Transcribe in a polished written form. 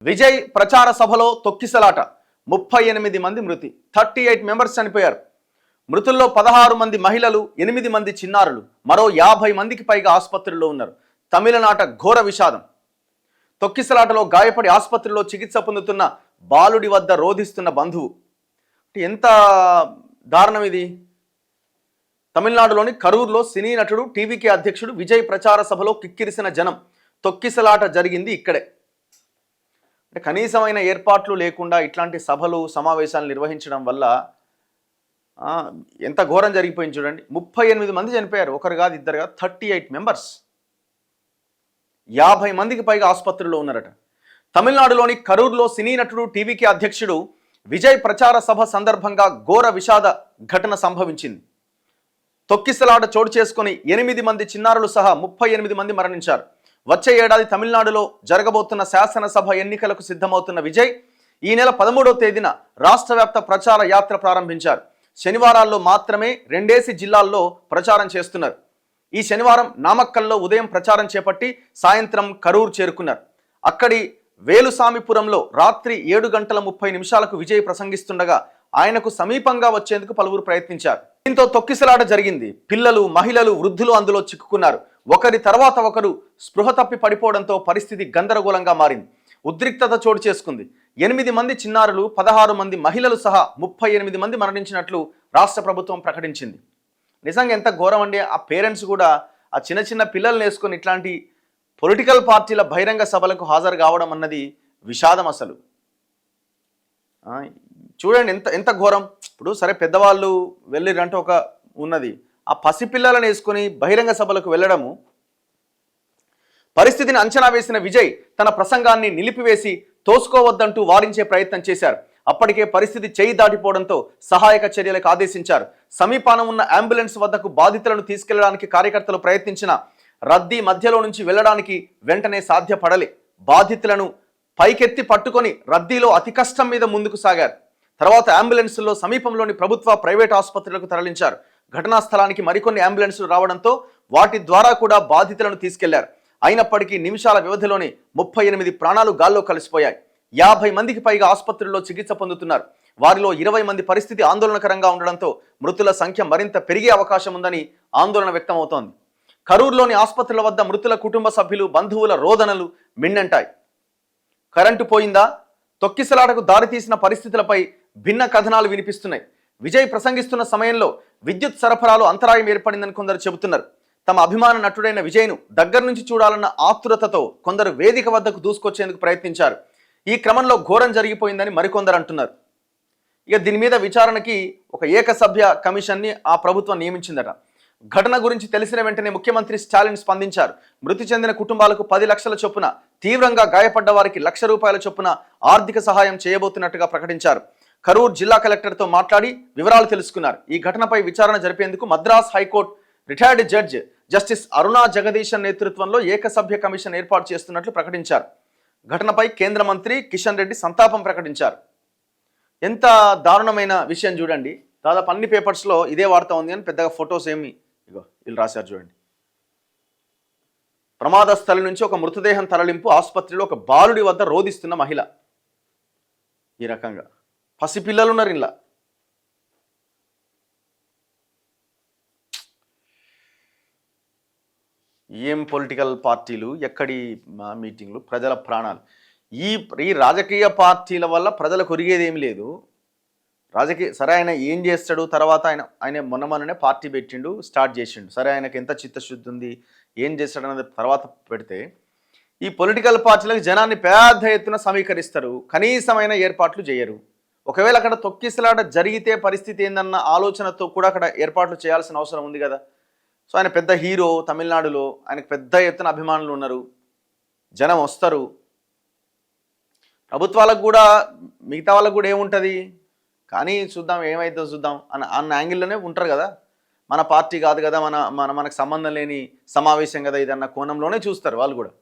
విజయ్ ప్రచార సభలో తొక్కిసలాట 38 మంది మృతి 38 మెంబర్స్ చనిపోయారు. మృతుల్లో 16 మంది మహిళలు, 8 మంది చిన్నారులు, మరో 50 మందికి పైగా ఆసుపత్రుల్లో ఉన్నారు. తమిళనాట ఘోర విషాదం. తొక్కిసలాటలో గాయపడి ఆసుపత్రిలో చికిత్స పొందుతున్న బాలుడి వద్ద రోధిస్తున్న బంధువు. ఎంత దారుణం ఇది! తమిళనాడులోని కరూర్లో సినీ నటుడు టీవీకే అధ్యక్షుడు విజయ్ ప్రచార సభలో కిక్కిరిసిన జనం. తొక్కిసలాట జరిగింది ఇక్కడే. అంటే కనీసమైన ఏర్పాట్లు లేకుండా ఇట్లాంటి సభలు సమావేశాలు నిర్వహించడం వల్ల ఎంత ఘోరం జరిగిపోయింది చూడండి. 38 మంది చనిపోయారు. ఒకరు కాదు, ఇద్దరు కాదు, 38 మెంబర్స్. 50 మందికి పైగా ఆసుపత్రుల్లో ఉన్నారట. తమిళనాడులోని కరూర్లో సినీ నటుడు టీవీకే అధ్యక్షుడు విజయ్ ప్రచార సభ సందర్భంగా ఘోర విషాద ఘటన సంభవించింది. తొక్కిసలాట చోటు చేసుకుని 8 మంది చిన్నారులు సహా 38 మంది మరణించారు. వచ్చే ఏడాది తమిళనాడులో జరగబోతున్న శాసనసభ ఎన్నికలకు సిద్ధమవుతున్న విజయ్ ఈ నెల 13వ తేదీన రాష్ట్ర వ్యాప్త ప్రచార యాత్ర ప్రారంభించారు. శనివారాల్లో మాత్రమే 2 జిల్లాల్లో ప్రచారం చేస్తున్నారు. ఈ శనివారం నామక్కల్లో ఉదయం ప్రచారం చేపట్టి సాయంత్రం కరూర్ చేరుకున్నారు. అక్కడి వేలుసామిపురంలో రాత్రి 7:30 విజయ్ ప్రసంగిస్తుండగా ఆయనకు సమీపంగా వచ్చేందుకు పలువురు ప్రయత్నించారు. దీంతో తొక్కిసలాట జరిగింది. పిల్లలు, మహిళలు, వృద్ధులు అందులో చిక్కుకున్నారు. ఒకరి తర్వాత ఒకరు స్పృహ తప్పి పడిపోవడంతో పరిస్థితి గందరగోళంగా మారింది. ఉద్రిక్తత చోటు చేసుకుంది. 8 మంది చిన్నారులు, 16 మంది మహిళలు సహా 38 మంది మరణించినట్లు రాష్ట్ర ప్రభుత్వం ప్రకటించింది. నిజంగా ఎంత ఘోరం అండి! ఆ పేరెంట్స్ కూడా ఆ చిన్న చిన్న పిల్లల్ని వేసుకొని ఇట్లాంటి పొలిటికల్ పార్టీల బహిరంగ సభలకు హాజరు కావడం అన్నది విషాదం అసలు. చూడండి ఎంత ఘోరం. ఇప్పుడు సరే పెద్దవాళ్ళు వెళ్ళిరంటే ఒక ఉన్నది, ఆ పసిపిల్లలను వేసుకొని బహిరంగ సభలకు వెళ్ళడము. పరిస్థితిని అంచనా వేసిన విజయ్ తన ప్రసంగాన్ని నిలిపివేసి తోసుకోవద్దంటూ వారించే ప్రయత్నం చేశారు. అప్పటికే పరిస్థితి చేయి దాటిపోవడంతో సహాయక చర్యలకు ఆదేశించారు. సమీపాన ఉన్న అంబులెన్స్ వద్దకు బాధితులను తీసుకెళ్లడానికి కార్యకర్తలు ప్రయత్నించిన రద్దీ మధ్యలో నుంచి వెళ్లడానికి వెంటనే సాధ్యపడలే. బాధితులను పైకెత్తి పట్టుకొని రద్దీలో అతి కష్టం మీద ముందుకు సాగారు. తర్వాత అంబులెన్సుల్లో సమీపంలోని ప్రభుత్వ, ప్రైవేట్ ఆసుపత్రులకు తరలించారు. ఘటనా స్థలానికి మరికొన్ని అంబులెన్సులు రావడంతో వాటి ద్వారా కూడా బాధితులను తీసుకెళ్లారు. అయినప్పటికీ నిమిషాల వ్యవధిలోనే 38 ప్రాణాలు గాల్లో కలిసిపోయాయి. 50 మందికి పైగా ఆసుపత్రుల్లో చికిత్స పొందుతున్నారు. వారిలో 20 మంది పరిస్థితి ఆందోళనకరంగా ఉండడంతో మృతుల సంఖ్య మరింత పెరిగే అవకాశం ఉందని ఆందోళన వ్యక్తమవుతోంది. కరూర్లోని ఆసుపత్రుల వద్ద మృతుల కుటుంబ సభ్యులు, బంధువుల రోదనలు మిన్నంటాయి. కరెంటు పోయిందా? తొక్కిసలాటకు దారితీసిన పరిస్థితులపై భిన్న కథనాలు వినిపిస్తున్నాయి. విజయ్ ప్రసంగిస్తున్న సమయంలో విద్యుత్ సరఫరాలో అంతరాయం ఏర్పడిందని కొందరు చెబుతున్నారు. తమ అభిమాన నటుడైన విజయ్ను దగ్గర నుంచి చూడాలన్న ఆతురతతో కొందరు వేదిక వద్దకు దూసుకొచ్చేందుకు ప్రయత్నించారు. ఈ క్రమంలో ఘోరం జరిగిపోయిందని మరికొందరు అంటున్నారు. ఇక దీని మీద విచారణకి ఒక ఏకసభ్య కమిషన్ని ఆ ప్రభుత్వం నియమించిందట. ఘటన గురించి తెలిసిన వెంటనే ముఖ్యమంత్రి స్టాలిన్ స్పందించారు. మృతి చెందిన కుటుంబాలకు 10 లక్షల చొప్పున, తీవ్రంగా గాయపడ్డ వారికి ₹1,00,000 చొప్పున ఆర్థిక సహాయం చేయబోతున్నట్టుగా ప్రకటించారు. కరూర్ జిల్లా కలెక్టర్తో మాట్లాడి వివరాలు తెలుసుకున్నారు. ఈ ఘటనపై విచారణ జరిపేందుకు Madras high court retired judge justice Aruna Jagadeesan నేతృత్వంలో ఏకసభ్య కమిషన్ ఏర్పాటు చేస్తున్నట్లు ప్రకటించారు. ఘటనపై కేంద్ర మంత్రి కిషన్ రెడ్డి సంతాపం ప్రకటించారు. ఎంత దారుణమైన విషయం చూడండి. దాదాపు అన్ని పేపర్స్లో ఇదే వార్త ఉంది అని పెద్దగా ఫొటోస్ ఏమి వీళ్ళు రాశారు చూడండి. ప్రమాద స్థలం నుంచి ఒక మృతదేహం తరలింపు, ఆసుపత్రిలో ఒక బాలుడి వద్ద రోధిస్తున్న మహిళ. ఈ రకంగా పసిపిల్లలు ఉన్నారు ఇలా. ఏం పొలిటికల్ పార్టీలు, ఎక్కడి మీటింగ్లు, ప్రజల ప్రాణాలు. ఈ రాజకీయ పార్టీల వల్ల ప్రజలకు ఒరిగేది ఏమి లేదు. సరే ఆయన ఏం చేస్తాడు, తర్వాత ఆయన మొన్ననే పార్టీ పెట్టిండు, స్టార్ట్ చేసిండు. సరే ఆయనకు ఎంత చిత్తశుద్ధి ఉంది, ఏం చేస్తాడు అన్నది తర్వాత పెడితే, ఈ పొలిటికల్ పార్టీలకు జనాన్ని పెద్ద ఎత్తున సమీకరిస్తారు, కనీసమైన ఏర్పాట్లు చేయరు. ఒకవేళ అక్కడ తొక్కిసలాట జరిగితే పరిస్థితి ఏందన్న ఆలోచనతో కూడా అక్కడ ఏర్పాట్లు చేయాల్సిన అవసరం ఉంది కదా. సో ఆయన పెద్ద హీరో తమిళనాడులో, ఆయనకు పెద్ద ఎత్తున అభిమానులు ఉన్నారు, జనం వస్తారు. ప్రభుత్వాలకు కూడా మిగతా వాళ్ళకు కూడా ఏముంటుంది, కానీ చూద్దాం ఏమైతే చూద్దాం అన్న యాంగిల్లోనే ఉంటారు కదా. మన పార్టీ కాదు కదా, మనకు సంబంధం లేని సమావేశం కదా ఇదన్న కోణంలోనే చూస్తారు వాళ్ళు కూడా.